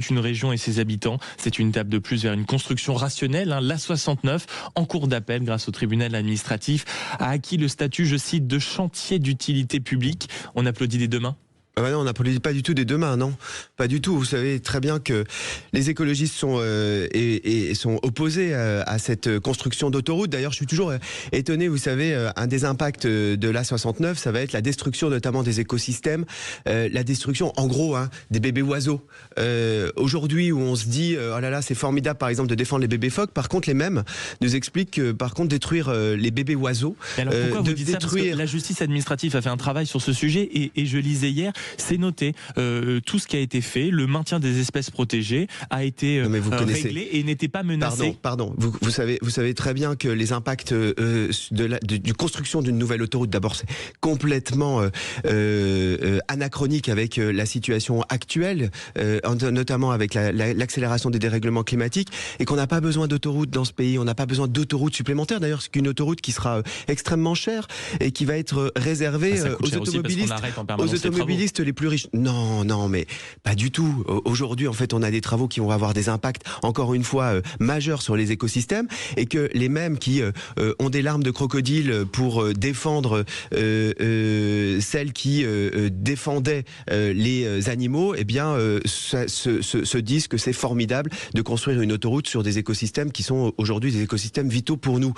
Une région et ses habitants, c'est une étape de plus vers une construction rationnelle. L'A69, en cours d'appel grâce au tribunal administratif, a acquis le statut, je cite, de chantier d'utilité publique. On applaudit des deux mains. Ah bah non, on n'applaudit pas du tout des deux mains, non, pas du tout. Vous savez très bien que les écologistes sont sont opposés à cette construction d'autoroute. D'ailleurs, je suis toujours étonné. Vous savez, un des impacts de l'A69, ça va être la destruction notamment des écosystèmes, la destruction, en gros, des bébés oiseaux. Aujourd'hui, où on se dit, oh là là, c'est formidable, par exemple, de défendre les bébés phoques. Par contre, les mêmes nous expliquent que, par contre, détruire les bébés oiseaux, et alors pourquoi vous dites ça ? Parce que la justice administrative a fait un travail sur ce sujet et je lisais hier. C'est noté, tout ce qui a été fait, le maintien des espèces protégées a été réglé et n'était pas menacé. Pardon. Vous savez très bien que les impacts du construction d'une nouvelle autoroute, d'abord, c'est complètement anachronique avec la situation actuelle, notamment avec l'accélération des dérèglements climatiques, et qu'on n'a pas besoin d'autoroute dans ce pays. On n'a pas besoin d'autoroute supplémentaire. D'ailleurs, c'est qu'une autoroute qui sera extrêmement chère et qui va être réservée aux automobilistes les plus riches. Non, mais pas du tout. Aujourd'hui, en fait, on a des travaux qui vont avoir des impacts, encore une fois, majeurs sur les écosystèmes, et que les mêmes qui ont des larmes de crocodile pour défendre celles qui défendaient les animaux, eh bien, se disent que c'est formidable de construire une autoroute sur des écosystèmes qui sont aujourd'hui des écosystèmes vitaux pour nous.